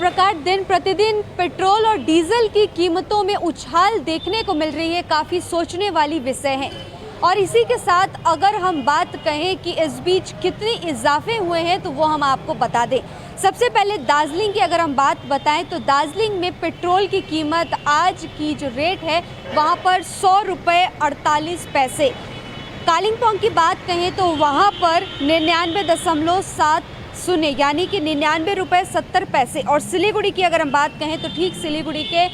प्रकार दिन प्रतिदिन पेट्रोल और डीजल की कीमतों में उछाल देखने को मिल रही है, काफ़ी सोचने वाली विषय है। और इसी के साथ अगर हम बात कहें कि इस बीच कितने इजाफे हुए हैं तो वो हम आपको बता दें। सबसे पहले दार्जिलिंग की अगर हम बात बताएं तो दार्जिलिंग में पेट्रोल की कीमत आज की जो रेट है वहाँ पर 100 रुपये 48 पैसे। कालिम्पोंग की बात कहें तो वहाँ पर 99.70 यानी कि 99 रुपये 70 पैसे। और सिलीगुड़ी की अगर हम बात कहें तो ठीक सिलीगुड़ी के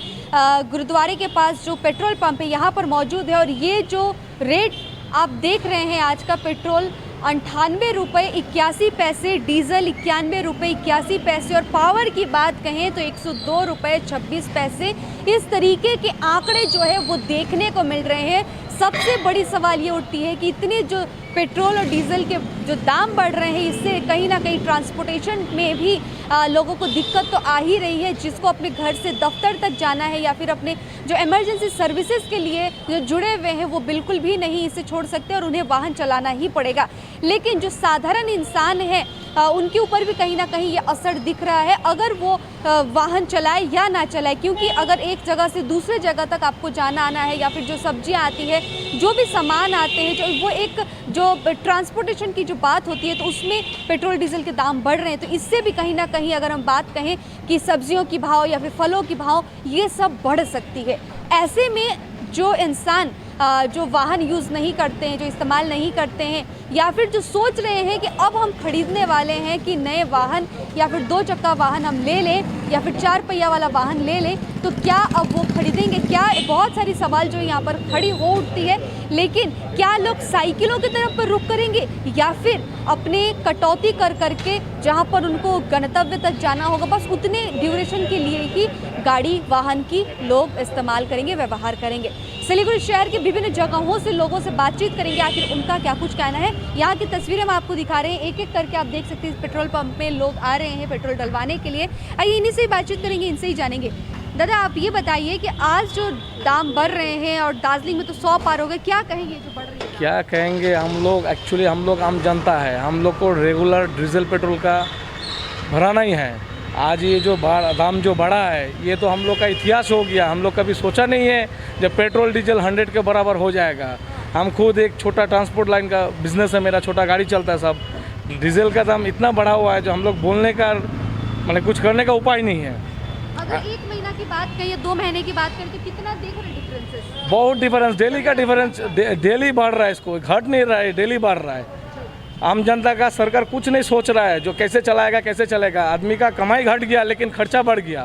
गुरुद्वारे के पास जो पेट्रोल पंप है यहाँ पर मौजूद है। और ये जो रेट आप देख रहे हैं आज का, पेट्रोल 98 रुपये 81 पैसे, डीजल 91 रुपये 81 पैसे और पावर की बात कहें तो 102 रुपये 26 पैसे। इस तरीके के आंकड़े जो है वो देखने को मिल रहे हैं। सबसे बड़ी सवाल ये उठती है कि इतने जो पेट्रोल और डीजल के जो दाम बढ़ रहे हैं इससे कहीं ना कहीं ट्रांसपोर्टेशन में भी लोगों को दिक्कत तो आ ही रही है। जिसको अपने घर से दफ्तर तक जाना है या फिर अपने जो इमरजेंसी सर्विसेज के लिए जो जुड़े हुए हैं वो बिल्कुल भी नहीं इसे छोड़ सकते और उन्हें वाहन चलाना ही पड़ेगा। लेकिन जो साधारण इंसान है उनके ऊपर भी कहीं ना कहीं ये असर दिख रहा है, अगर वो वाहन चलाए या ना चलाए। क्योंकि अगर एक जगह से दूसरे जगह तक आपको जाना आना है या फिर जो सब्जियां आती है, जो भी सामान आते हैं, जो वो एक जो ट्रांसपोर्टेशन की जो बात होती है तो उसमें पेट्रोल डीजल के दाम बढ़ रहे हैं। तो इससे भी कहीं ना कहीं अगर हम बात कहें कि सब्जियों की भाव या फिर फलों की भाव ये सब बढ़ सकती है। ऐसे में जो इंसान जो वाहन यूज़ नहीं करते हैं, जो इस्तेमाल नहीं करते हैं या फिर जो सोच रहे हैं कि अब हम खरीदने वाले हैं कि नए वाहन या फिर 2 चक्का वाहन हम ले लें या फिर 4 पहिया वाला वाहन ले लें, तो क्या अब वो खरीदेंगे? क्या बहुत सारी सवाल जो यहाँ पर खड़ी हो उठती है। लेकिन क्या लोग साइकिलों की तरफ पर रुख करेंगे या फिर अपने कटौती कर करके जहाँ पर उनको गंतव्य तक जाना होगा बस उतने ड्यूरेशन के लिए ही गाड़ी वाहन की लोग इस्तेमाल करेंगे, व्यवहार करेंगे। सिलीगुड़ी शहर के विभिन्न जगहों से लोगों से बातचीत करेंगे, आखिर उनका क्या कुछ कहना है। यहाँ की तस्वीरें हम आपको दिखा रहे हैं, एक एक करके आप देख सकते हैं। पेट्रोल पंप में लोग आ रहे हैं पेट्रोल डलवाने के लिए। आइए इन्हीं से ही बातचीत करेंगे, इनसे ही जानेंगे। दादा आप ये बताइए कि आज जो दाम बढ़ रहे हैं और दार्जिलिंग में तो 100 पार हो गए, क्या कहेंगे जो बढ़ रही है? क्या कहेंगे, हम लोग एक्चुअली हम लोग आम जनता है, हम लोग को रेगुलर डीजल पेट्रोल का भराना ही है। आज ये जो दाम जो बढ़ा है ये तो हम लोग का इतिहास हो गया। हम लोग कभी सोचा नहीं है जब पेट्रोल डीजल 100 के बराबर हो जाएगा। हम खुद एक छोटा ट्रांसपोर्ट लाइन का बिजनेस है, मेरा छोटा गाड़ी चलता है सब। डीजल का दाम इतना बढ़ा हुआ है जो हम लोग बोलने का मतलब कुछ करने का उपाय नहीं है। अगर 1 महीना की बात करें, 2 महीने की बात करें तो कितना देख रहे हैं डिफरेंसेस? बहुत डिफरेंस, डेली का डिफरेंस, डेली बढ़ रहा है, इसको घट नहीं रहा है, डेली बढ़ रहा है। आम जनता का सरकार कुछ नहीं सोच रहा है, जो कैसे चलाएगा कैसे चलेगा। आदमी का कमाई घट गया लेकिन खर्चा बढ़ गया।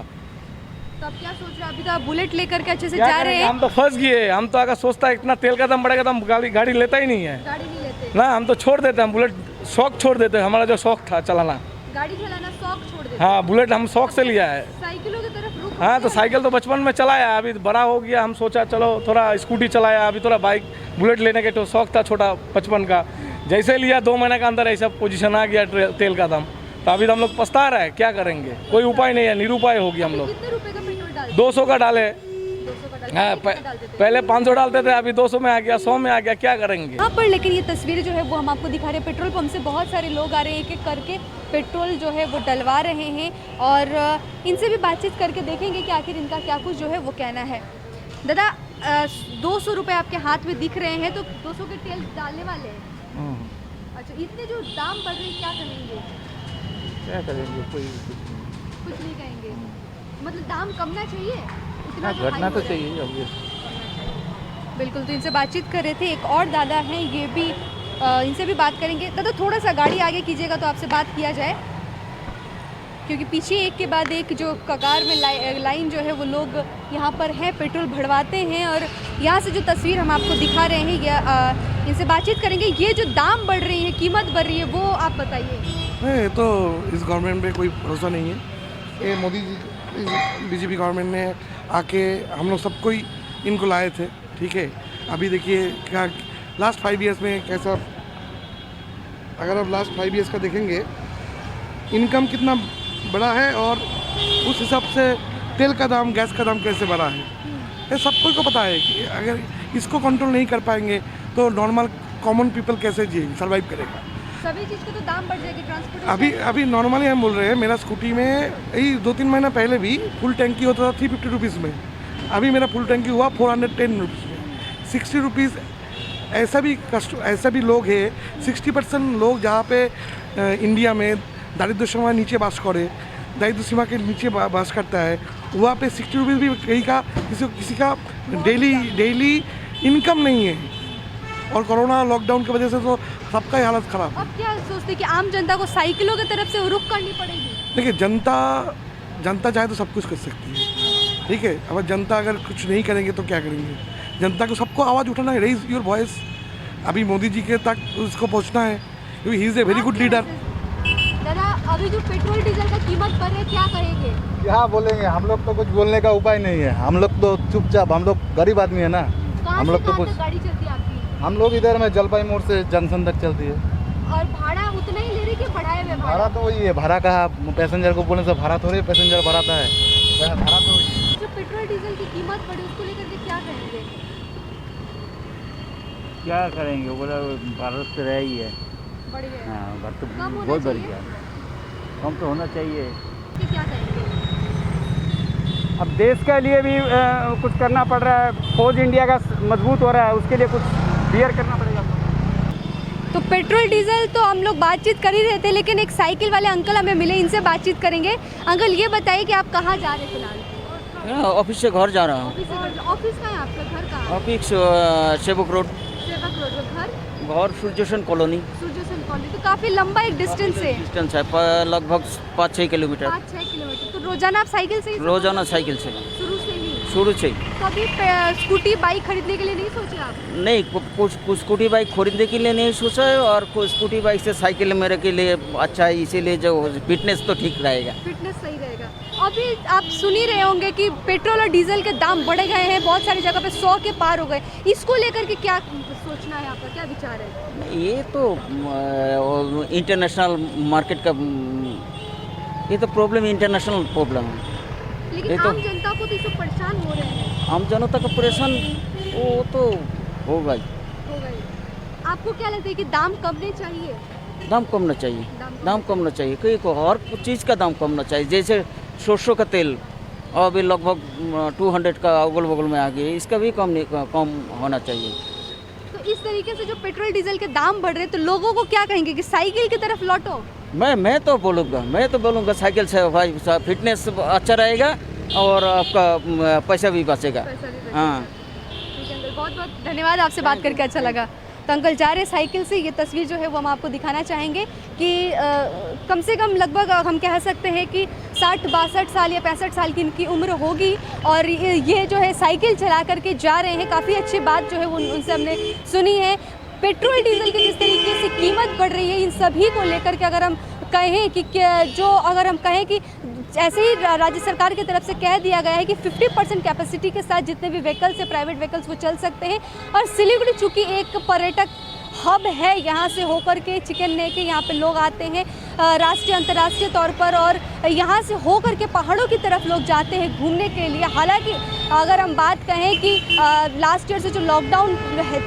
तो अब क्या सोच रहे हैं? अभी तो आप बुलेट लेकर के अच्छे से जा रहे हैं। हम तो फंस गए। हम तो अगर सोचता है इतना तेल का दाम बढ़ेगा तो हम गाड़ी लेता ही नहीं है। गाड़ी नहीं लेते ना, हम तो छोड़ देते हैं बुलेट, शौक छोड़ देते हैं। हमारा जो शौक था चलाना, गाड़ी चलाना शौक छोड़ देते। हाँ बुलेट हम शौक से लिया है। साइकिलों की तरफ रुख? हाँ तो साइकिल तो बचपन में चलाया, अभी बड़ा हो गया हम सोचा चलो थोड़ा स्कूटी चलाया, अभी थोड़ा बाइक बुलेट लेने के तो शौक था छोटा बचपन का। जैसे लिया 2 महीने के अंदर ऐसा पोजीशन आ गया तेल का दाम, तो अभी तो हम लोग पछता रहा है। क्या करेंगे, कोई उपाय नहीं है, निरुपाय हो गया हम लोग। कितने रुपए का पेट्रोल डालते? 200 का डाले। 200 का डालते? हाँ पहले 500 डालते थे, अभी 200 में आ गया, 100 में आ गया। क्या करेंगे यहाँ पर? लेकिन ये तस्वीरें जो है वो हम आपको दिखा रहे हैं, पेट्रोल पंप से बहुत सारे लोग आ रहे हैं, एक एक करके पेट्रोल जो है वो डलवा रहे हैं। और इनसे भी बातचीत करके देखेंगे कि आखिर इनका क्या कुछ जो है वो कहना है। दादा 200 रुपये आपके हाथ में दिख रहे हैं, तो 200 के तेल डालने वाले हैं? अच्छा, इतने जो दाम बढ़ रहे हैं क्या करेंगे? क्या करेंगे, कुछ नहीं कहेंगे। मतलब दाम कमना चाहिए, इतना घटना तो चाहिए। बिल्कुल। तो इनसे बातचीत कर रहे थे। एक और दादा हैं, ये भी इनसे भी बात करेंगे। दादा थोड़ा सा गाड़ी आगे कीजिएगा तो आपसे बात किया जाए, क्योंकि पीछे एक के बाद एक जो कगार में लाइन जो है वो लोग यहाँ पर हैं, पेट्रोल भरवाते हैं। और यहाँ से जो तस्वीर हम आपको दिखा रहे हैं या इनसे बातचीत करेंगे। ये जो दाम बढ़ रही है, कीमत बढ़ रही है, वो आप बताइए। नहीं, तो इस गवर्नमेंट पे कोई भरोसा नहीं है। ये मोदी जी बीजेपी गवर्नमेंट ने आके हम लोग सबको ही इनको लाए थे, ठीक है। अभी देखिए क्या लास्ट 5 ईयर्स में कैसा, अगर आप लास्ट 5 ईयर्स का देखेंगे इनकम कितना बड़ा है और उस हिसाब से तेल का दाम, गैस का दाम कैसे बढ़ा है, ये सबको को पता है कि अगर इसको कंट्रोल नहीं कर पाएंगे तो नॉर्मल कॉमन पीपल कैसे जिएंगे, सर्वाइव करेगा। सभी चीज़ के तो दाम बढ़ जाएगी, ट्रांसपोर्टेशन। अभी नॉर्मली हम बोल रहे हैं, मेरा स्कूटी में यही 2-3 महीना पहले भी फुल टैंकी होता था 350 रुपीज़ में, अभी मेरा फुल टैंकी हुआ 410 रुपीज़ में, 60 रुपीज़। ऐसा भी लोग हैं, 60% लोग जहाँ पे इंडिया में दारिद्र सीमा नीचे बास करे, दारिद्र सीमा के नीचे बास करता है, वहाँ पे 60 रुपीज़ भी कहीं का किसी का डेली इनकम नहीं है। और कोरोना लॉकडाउन की वजह से तो सबका ही हालत ख़राब है। अब क्या सोचते हैं कि आम जनता को साइकिलों की तरफ से रुख करनी पड़ेगी? देखिए, जनता चाहे तो सब कुछ कर सकती है, ठीक है। अब जनता अगर कुछ नहीं करेंगे तो क्या करेंगे? जनता को सबको आवाज़ उठाना है, रेज योर वॉइस। अभी मोदी जी के तक उसको पहुंचना है, क्योंकि he is a very good leader. दादा, अभी जो पेट्रोल डीजल का कीमत बढ़ रहा है, क्या कहेंगे? क्या बोलेंगे, हम लोग तो कुछ बोलने का उपाय नहीं है। हम लोग तो चुपचाप, हम लोग गरीब आदमी है ना। कहाँ हम से लोग तो कहाँ कुछ तक गाड़ी चलती है आपकी? हम लोग इधर में जलपाई मोड़ से जंक्शन तक चलती है। और भाड़ा उतना ही ले रही कि बढ़ाए हुए भाड़ा तो वही है, भाड़ा कहा पैसेंजर को बोलने से भाड़ा थोड़ी पैसेंजर बढ़ाता है, भाड़ा तो वही है। जो पेट्रोल डीजल की कीमत बढ़ी, उसको लेकर के क्या कहेंगे? क्या करेंगे, बोला भारत से रह ही है। बढ़ गए? हाँ, भारत तो कम होना बहुत बढ़ चाहिए? गया, कम तो होना चाहिए। कि क्या कहेंगे? अब देश के लिए भी कुछ करना पड़ रहा है, फौज इंडिया का मजबूत हो रहा है, उसके लिए कुछ बियर करना पड़ेगा। तो पेट्रोल डीजल तो हम लोग बातचीत कर ही रहे थे, लेकिन एक साइकिल वाले अंकल हमें मिले, इनसे बातचीत करेंगे। अंकल, ये बताइए कि आप कहाँ जा रहे हैं फिलहाल? ऑफिस से घर जा रहा हूँ। ऑफिस कहाँ है आपका? घर कहाँ है? ऑफिस सेवक रोड, सेवक रोड। घर घर सूर्यसन कॉलोनी। सूर्यसन कॉलोनी। तो काफ़ी लंबा एक डिस्टेंस है, डिस्टेंस है लगभग 5-6 किलोमीटर। 5-6 किलोमीटर। तो रोजाना आप साइकिल से ही? रोजाना साइकिल से, शुरू से ही? शुरू से ही। कभी स्कूटी बाइक खरीदने के लिए नहीं सोचे आप? नहीं, कुछ स्कूटी बाइक खरीदने के लिए नहीं सोचा है, और कुछ स्कूटी बाइक से साइकिल मेरे के लिए अच्छा है, इसीलिए जो फिटनेस तो ठीक रहेगा। फिटनेस सही रहेगा। अभी आप सुन ही रहे होंगे कि पेट्रोल और डीजल के दाम बढ़ गए हैं, बहुत सारी जगह पे 100 के पार हो गए। इसको लेकर के क्या सोचना है आपका, क्या विचार है? ये तो इंटरनेशनल मार्केट का ये तो प्रॉब्लम, इंटरनेशनल प्रॉब्लम है। लेकिन ये तो- आम जनता को तो इससे परेशान हो रहे हैं। आम जनता का परेशान वो तो होगा ही। हो गए। आपको क्या लगता है कि दाम कमने चाहिए? दाम कम ना चाहिए, दाम कम ना चाहिए, कहीं को हर चीज़ का दाम कम ना चाहिए। जैसे सरसों का तेल अभी लगभग 200 का अगल बगल में आ गया, इसका भी कम होना चाहिए। तो इस तरीके से जो पेट्रोल डीजल के दाम बढ़ रहे हैं, तो लोगों को क्या कहेंगे कि साइकिल की तरफ लौटो? मैं तो बोलूँगा साइकिल से भाई फिटनेस अच्छा रहेगा और आपका पैसा भी बचेगा। हाँ, ठीक है अंकल, बहुत बहुत धन्यवाद, आपसे बात करके अच्छा लगा। तो अंकल जा रहे साइकिल से। ये तस्वीर जो है वो हम आपको दिखाना चाहेंगे कि कम से कम लगभग हम कह सकते हैं कि 60-62 साल या 65 साल की इनकी उम्र होगी, और ये जो है साइकिल चला करके जा रहे हैं। काफ़ी अच्छी बात जो है वो उनसे हमने सुनी है। पेट्रोल डीजल की जिस तरीके से कीमत बढ़ रही है, इन सभी को लेकर के अगर हम कहें कि अगर हम कहें कि ऐसे ही राज्य सरकार की तरफ से कह दिया गया है कि 50% कैपेसिटी के साथ जितने भी व्हीकल्स है, प्राइवेट व्हीकल्स, वो चल सकते हैं। और सिलीगुड़ी चूँकि एक पर्यटक हब है, यहाँ से होकर के चिकन लेके यहाँ पे लोग आते हैं राष्ट्रीय अंतर्राष्ट्रीय तौर पर, और यहाँ से होकर के पहाड़ों की तरफ लोग जाते हैं घूमने के लिए। हालांकि अगर हम बात कहें कि लास्ट ईयर से जो लॉकडाउन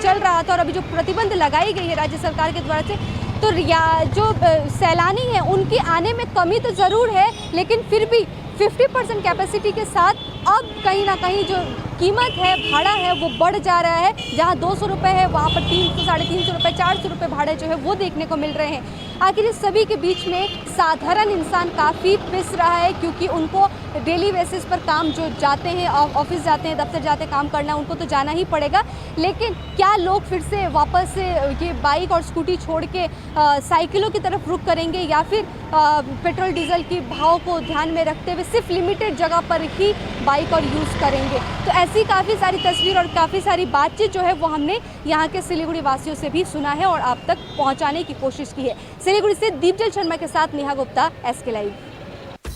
चल रहा था और अभी जो प्रतिबंध लगाई गई है राज्य सरकार के द्वारा से, तो जो सैलानी हैं उनकी आने में कमी तो ज़रूर है, लेकिन फिर भी 50% कैपेसिटी के साथ अब कहीं ना कहीं जो कीमत है, भाड़ा है, वो बढ़ जा रहा है। जहाँ 200 रुपये है, वहाँ पर 300-350 रुपये, 400 रुपये भाड़े जो है वो देखने को मिल रहे हैं। आखिर इस सभी के बीच में साधारण इंसान काफ़ी पिस रहा है, क्योंकि उनको डेली बेसिस पर काम जो जाते हैं, ऑफिस जाते हैं, दफ्तर जाते हैं, काम करना, उनको तो जाना ही पड़ेगा। लेकिन क्या लोग फिर से वापस से ये बाइक और स्कूटी छोड़ के साइकिलों की तरफ रुख करेंगे, या फिर पेट्रोल डीजल की भाव को ध्यान में रखते हुए सिर्फ लिमिटेड जगह पर ही बाइक और यूज़ करेंगे? तो ऐसी काफ़ी सारी तस्वीर और काफ़ी सारी बातचीत जो है वो हमने यहाँ के सिलीगुड़ी वासियों से भी सुना है और आप तक पहुँचाने की कोशिश की है। सिलीगुड़ी से दीपजल शर्मा के साथ नेहा गुप्ता, SK लाइव।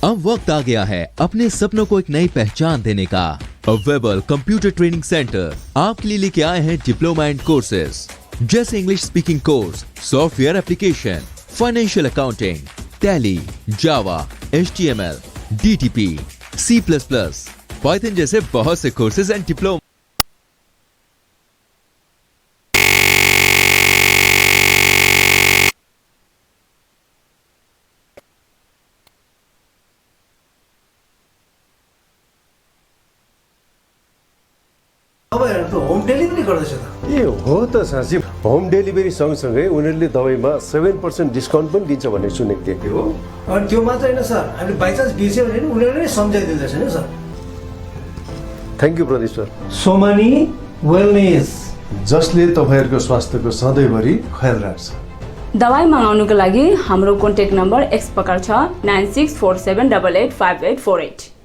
अब वक्त आ गया है अपने सपनों को एक नई पहचान देने का। वेबल कंप्यूटर ट्रेनिंग सेंटर आपके लिए लेके आए हैं डिप्लोमा एंड कोर्सेज जैसे English speaking course, software application, financial accounting, Tally, Java, HTML, DTP, C++, Python जैसे बहुत से कोर्सेज एंड डिप्लोमा। त होम डेलिभरी गर्दैछ त। ए हो त साँच्ची होम डेलिभरी सँगसँगै उनीहरूले दबाईमा 7% डिस्काउन्ट पनि दिन्छ भन्ने सुनेको थिएँ। हो अनि त्यो मात्र होइन सर, हामीले बाइचान्स बिर्स्यो भने नि उनीहरूले नै सम्झाइदिँदैछ नि sir. Thank you Pradeep sir. Somani wellness, जसले तपाईँहरूको स्वास्थ्यको सधैँभरि ख्याल राख्छ। दबाई मगाउनुको लागि हाम्रो कन्ट्याक्ट नम्बर एक्स प्रकार छ 9647885848।